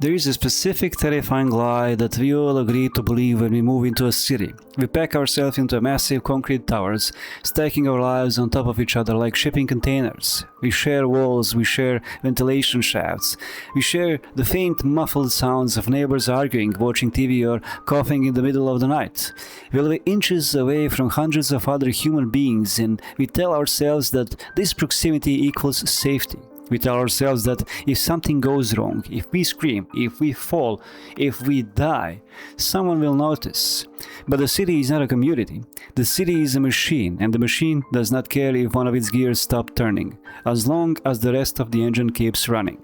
There is a specific terrifying lie that we all agree to believe when we move into a city. We pack ourselves into massive concrete towers, stacking our lives on top of each other like shipping containers. We share walls, we share ventilation shafts, we share the faint muffled sounds of neighbors arguing, watching TV or coughing in the middle of the night. We live inches away from hundreds of other human beings, and we tell ourselves that this proximity equals safety. We tell ourselves that if something goes wrong, if we scream, if we fall, if we die, someone will notice. But the city is not a community. The city is a machine, and the machine does not care if one of its gears stops turning, as long as the rest of the engine keeps running.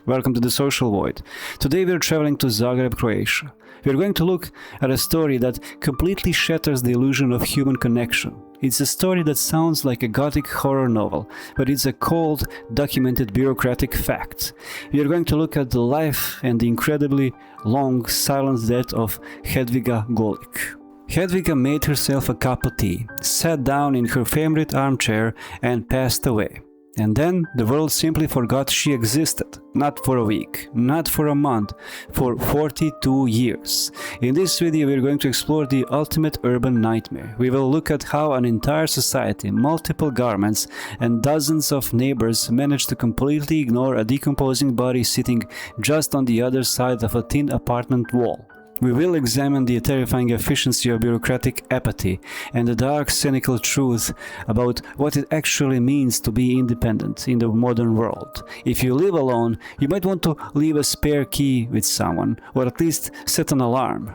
Welcome to the Social Void. Today we are traveling to Zagreb, Croatia. We are going to look at a story that completely shatters the illusion of human connection. It's a story that sounds like a gothic horror novel, but it's a cold, documented bureaucratic fact. We are going to look at the life and the incredibly long, silent death of Hedviga Golik. Hedviga made herself a cup of tea, sat down in her favorite armchair, and passed away. And then the world simply forgot she existed. Not for a week, not for a month, for 42 years. In this video we are going to explore the ultimate urban nightmare. We will look at how an entire society, multiple governments, and dozens of neighbors managed to completely ignore a decomposing body sitting just on the other side of a thin apartment wall. We will examine the terrifying efficiency of bureaucratic apathy and the dark, cynical truth about what it actually means to be independent in the modern world. If you live alone, you might want to leave a spare key with someone, or at least set an alarm.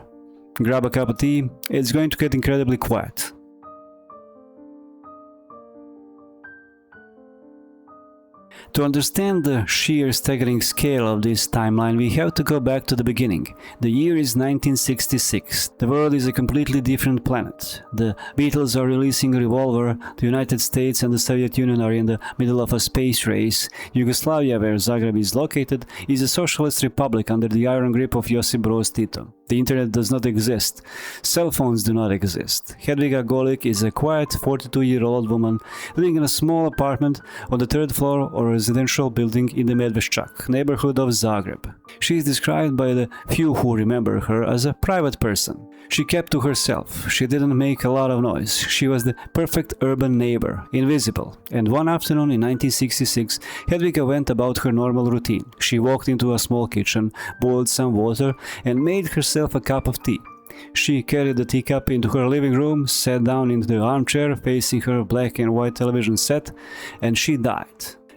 Grab a cup of tea, it's going to get incredibly quiet. To understand the sheer staggering scale of this timeline, we have to go back to the beginning. The year is 1966. The world is a completely different planet. The Beatles are releasing Revolver, the United States and the Soviet Union are in the middle of a space race. Yugoslavia, where Zagreb is located, is a socialist republic under the iron grip of Josip Broz Tito. The internet does not exist. Cell phones do not exist. Hedviga Golik is a quiet 42-year-old woman living in a small apartment on the third floor of a residential building in the Medveščak neighborhood of Zagreb. She is described by the few who remember her as a private person. She kept to herself. She didn't make a lot of noise. She was the perfect urban neighbor, invisible. And one afternoon in 1966, Hedviga went about her normal routine. She walked into a small kitchen, boiled some water, and made herself a cup of tea. She carried the teacup into her living room, sat down into the armchair facing her black and white television set, and she died.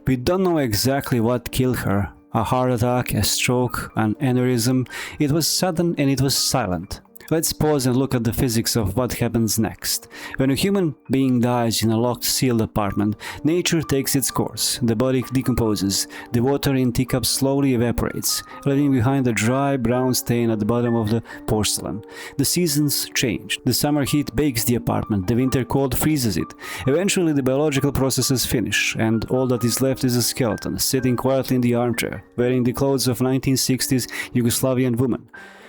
We don't know exactly what killed her. A heart attack, a stroke, an aneurysm. It was sudden and it was silent. Let's pause and look at the physics of what happens next. When a human being dies in a locked, sealed apartment, nature takes its course. The body decomposes. The water in teacup slowly evaporates, leaving behind a dry brown stain at the bottom of the porcelain. The seasons change. The summer heat bakes the apartment. The winter cold freezes it. Eventually the biological processes finish, and all that is left is a skeleton, sitting quietly in the armchair, wearing the clothes of 1960s Yugoslavian woman.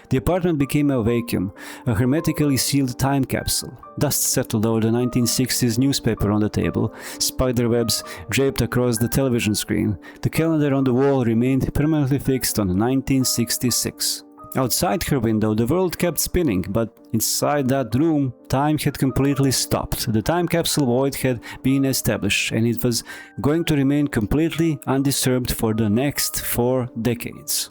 The apartment became a vacuum, a hermetically sealed time capsule. Dust settled over the 1960s newspaper on the table, spider webs draped across the television screen. The calendar on the wall remained permanently fixed on 1966. Outside her window, the world kept spinning, but inside that room, time had completely stopped. The time capsule void had been established, and it was going to remain completely undisturbed for the next 4 decades.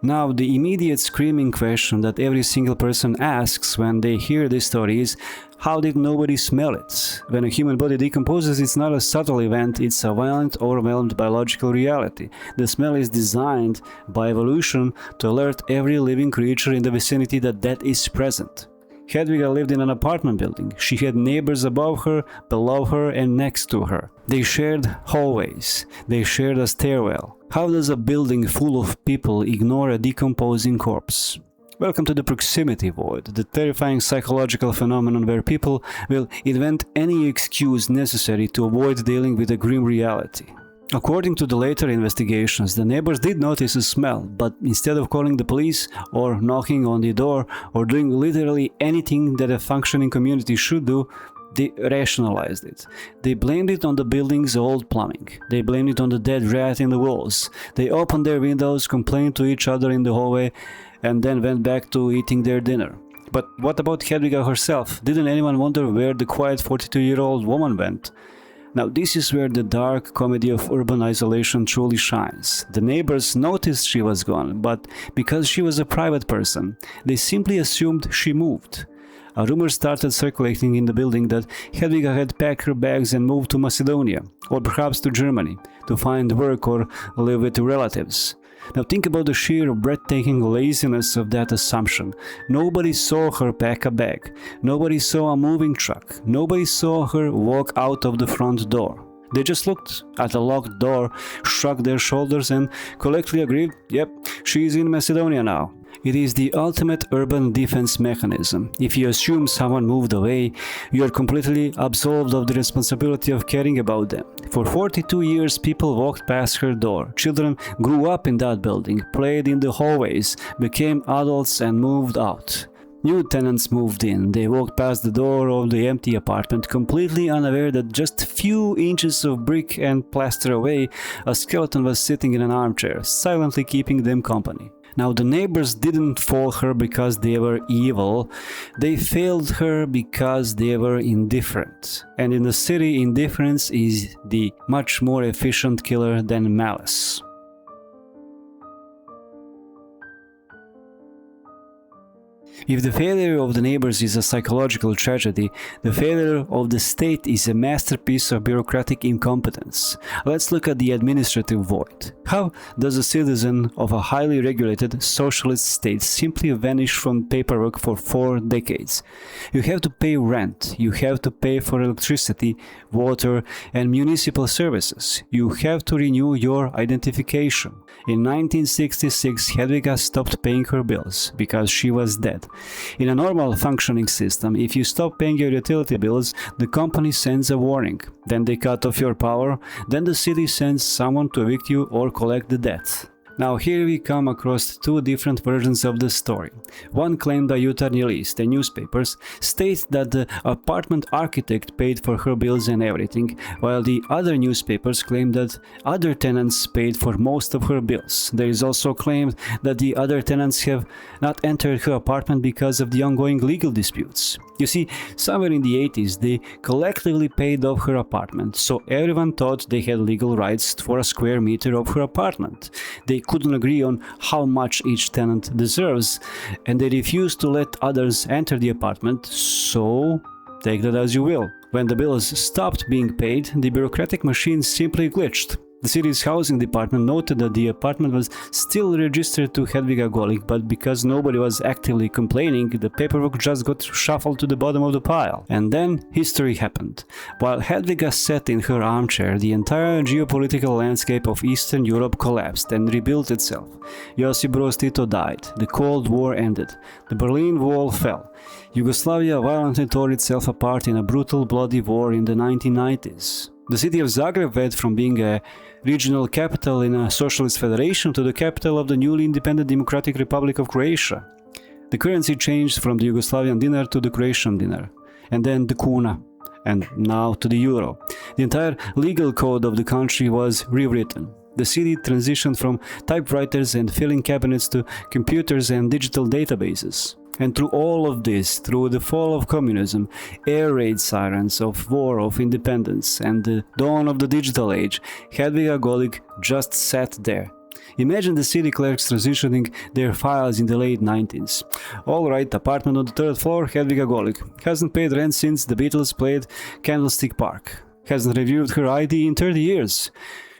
Now, the immediate screaming question that every single person asks when they hear this story is, how did nobody smell it? When a human body decomposes, it's not a subtle event, it's a violent, overwhelmed biological reality. The smell is designed by evolution to alert every living creature in the vicinity that death is present. Hedviga lived in an apartment building. She had neighbors above her, below her, and next to her. They shared hallways. They shared a stairwell. How does a building full of people ignore a decomposing corpse? Welcome to the proximity void, the terrifying psychological phenomenon where people will invent any excuse necessary to avoid dealing with a grim reality. According to the later investigations, the neighbors did notice a smell, but instead of calling the police or knocking on the door or doing literally anything that a functioning community should do, They rationalized it. They blamed it on the building's old plumbing. They blamed it on the dead rat in the walls. They opened their windows, complained to each other in the hallway, and then went back to eating their dinner. But what about Hedviga herself? Didn't anyone wonder where the quiet 42-year-old woman went? Now this is where the dark comedy of urban isolation truly shines. The neighbors noticed she was gone, but because she was a private person, they simply assumed she moved. A rumor started circulating in the building that Hedviga had packed her bags and moved to Macedonia, or perhaps to Germany, to find work or live with relatives. Now think about the sheer breathtaking laziness of that assumption. Nobody saw her pack a bag. Nobody saw a moving truck. Nobody saw her walk out of the front door. They just looked at the locked door, shrugged their shoulders and collectively agreed, yep, she's in Macedonia now. It is the ultimate urban defense mechanism. If you assume someone moved away, you are completely absolved of the responsibility of caring about them. For 42 years, people walked past her door. Children grew up in that building, played in the hallways, became adults and moved out. New tenants moved in. They walked past the door of the empty apartment, completely unaware that just a few inches of brick and plaster away, a skeleton was sitting in an armchair, silently keeping them company. Now the neighbors didn't fail her because they were evil, they failed her because they were indifferent. And in the city, indifference is the much more efficient killer than malice. If the failure of the neighbors is a psychological tragedy, the failure of the state is a masterpiece of bureaucratic incompetence. Let's look at the administrative void. How does a citizen of a highly regulated socialist state simply vanish from paperwork for 4 decades? You have to pay rent, you have to pay for electricity, water, and municipal services. You have to renew your identification. In 1966, Hedviga stopped paying her bills because she was dead. In a normal functioning system, if you stop paying your utility bills, the company sends a warning. Then they cut off your power, then the city sends someone to evict you or collect the debt. Now here we come across 2 different versions of the story. One claimed by Jutarnji the newspapers states that the apartment architect paid for her bills and everything, while the other newspapers claim that other tenants paid for most of her bills. There is also claimed that the other tenants have not entered her apartment because of the ongoing legal disputes. You see, somewhere in the 80s they collectively paid off her apartment, so everyone thought they had legal rights for a square meter of her apartment. They couldn't agree on how much each tenant deserves, and they refused to let others enter the apartment, so take that as you will. When the bills stopped being paid, the bureaucratic machine simply glitched. The city's housing department noted that the apartment was still registered to Hedviga Golik, but because nobody was actively complaining, the paperwork just got shuffled to the bottom of the pile. And then history happened. While Hedviga sat in her armchair, the entire geopolitical landscape of Eastern Europe collapsed and rebuilt itself. Josip Broz Tito died. The Cold War ended. The Berlin Wall fell. Yugoslavia violently tore itself apart in a brutal, bloody war in the 1990s. The city of Zagreb went from being a regional capital in a socialist federation to the capital of the newly independent Democratic Republic of Croatia. The currency changed from the Yugoslavian dinar to the Croatian dinar, and then the kuna, and now to the euro. The entire legal code of the country was rewritten. The city transitioned from typewriters and filing cabinets to computers and digital databases. And through all of this, through the fall of communism, air raid sirens of war of independence, and the dawn of the digital age, Hedviga Golik just sat there. Imagine the city clerks transitioning their files in the late 90s. Alright, apartment on the 3rd floor, Hedviga Golik. Hasn't paid rent since the Beatles played Candlestick Park. Hasn't reviewed her ID in 30 years.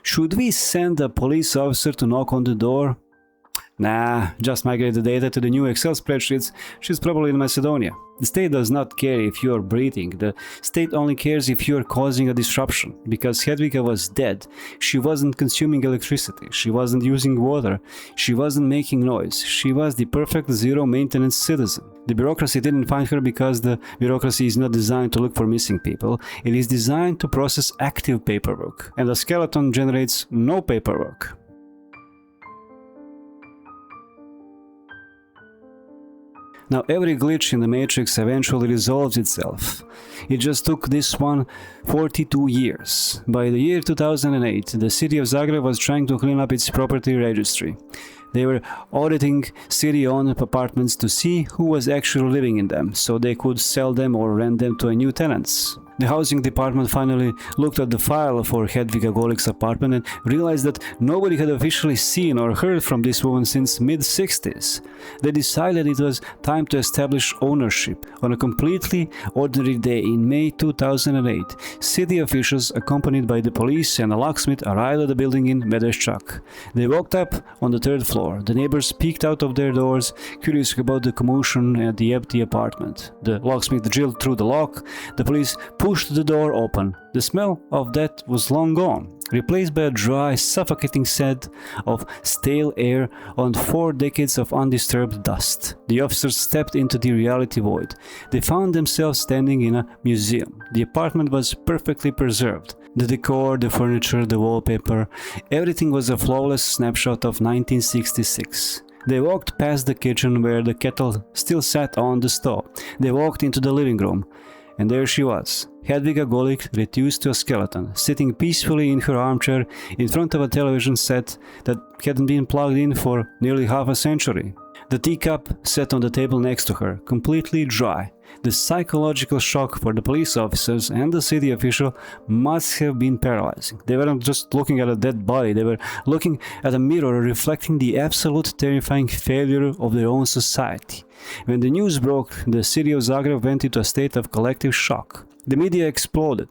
Should we send a police officer to knock on the door? Nah, just migrate the data to the new Excel spreadsheets. She's probably in Macedonia. The state does not care if you are breathing. The state only cares if you are causing a disruption. Because Hedviga was dead, she wasn't consuming electricity, she wasn't using water, she wasn't making noise. She was the perfect zero-maintenance citizen. The bureaucracy didn't find her because the bureaucracy is not designed to look for missing people. It is designed to process active paperwork. And a skeleton generates no paperwork. Now every glitch in the matrix eventually resolves itself. It just took this one 42 years. By the year 2008, the city of Zagreb was trying to clean up its property registry. They were auditing city-owned apartments to see who was actually living in them, so they could sell them or rent them to new tenants. The housing department finally looked at the file for Hedviga Golik's apartment and realized that nobody had officially seen or heard from this woman since mid-60s. They decided it was time to establish ownership. On a completely ordinary day in May 2008, city officials accompanied by the police and a locksmith arrived at the building in Medveščak. They walked up on the third floor. The neighbors peeked out of their doors, curious about the commotion at the empty apartment. The locksmith drilled through the lock. The police pushed the door open. The smell of that was long gone, replaced by a dry, suffocating scent of stale air and 4 decades of undisturbed dust. The officers stepped into the reality void. They found themselves standing in a museum. The apartment was perfectly preserved. The decor, the furniture, the wallpaper, everything was a flawless snapshot of 1966. They walked past the kitchen where the kettle still sat on the stove. They walked into the living room. And there she was, Hedviga Golik, reduced to a skeleton, sitting peacefully in her armchair in front of a television set that hadn't been plugged in for nearly half a century. The teacup sat on the table next to her, completely dry. The psychological shock for the police officers and the city official must have been paralyzing. They weren't just looking at a dead body, they were looking at a mirror reflecting the absolute terrifying failure of their own society. When the news broke, the city of Zagreb went into a state of collective shock. The media exploded.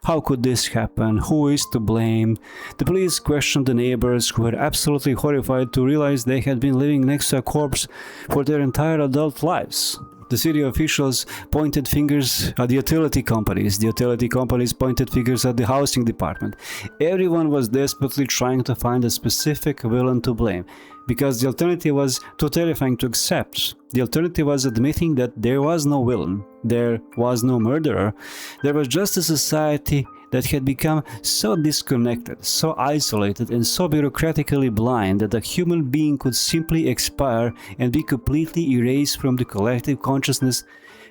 How could this happen? Who is to blame? The police questioned the neighbors, who were absolutely horrified to realize they had been living next to a corpse for their entire adult lives. The city officials pointed fingers at the utility companies. The utility companies pointed fingers at the housing department. Everyone was desperately trying to find a specific villain to blame, because the alternative was too terrifying to accept. The alternative was admitting that there was no villain, there was no murderer, there was just a society that had become so disconnected, so isolated, and so bureaucratically blind that a human being could simply expire and be completely erased from the collective consciousness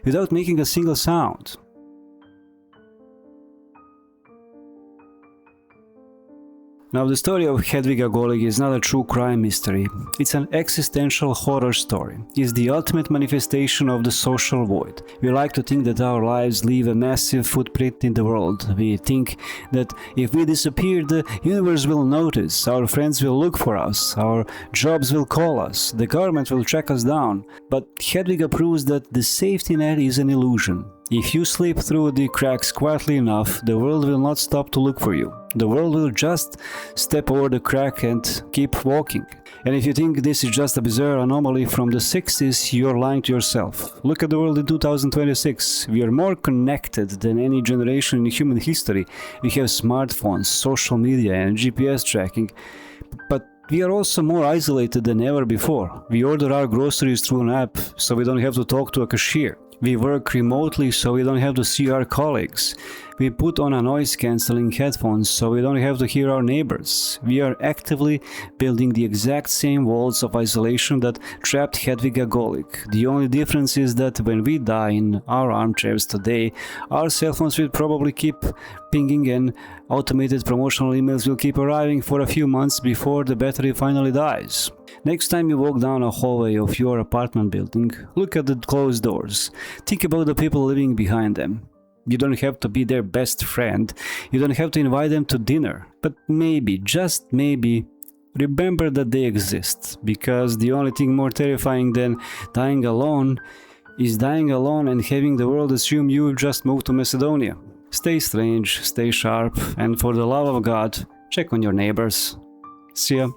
without making a single sound. Now, the story of Hedviga Golik is not a true crime mystery. It's an existential horror story. It's the ultimate manifestation of the social void. We like to think that our lives leave a massive footprint in the world. We think that if we disappear, the universe will notice, our friends will look for us, our jobs will call us, the government will track us down. But Hedviga proves that the safety net is an illusion. If you slip through the cracks quietly enough, the world will not stop to look for you. The world will just step over the crack and keep walking. And if you think this is just a bizarre anomaly from the 60s, you're lying to yourself. Look at the world in 2026. We are more connected than any generation in human history. We have smartphones, social media, and GPS tracking. But we are also more isolated than ever before. We order our groceries through an app, so we don't have to talk to a cashier. We work remotely, so we don't have to see our colleagues. We put on a noise-cancelling headphones, so we don't have to hear our neighbors. We are actively building the exact same walls of isolation that trapped Hedviga Golik. The only difference is that when we die in our armchairs today, our cell phones will probably keep pinging and automated promotional emails will keep arriving for a few months before the battery finally dies. Next time you walk down a hallway of your apartment building, look at the closed doors. Think about the people living behind them. You don't have to be their best friend. You don't have to invite them to dinner. But maybe, just maybe, remember that they exist. Because the only thing more terrifying than dying alone is dying alone and having the world assume you just moved to Macedonia. Stay strange, stay sharp, and for the love of God, check on your neighbors. See ya.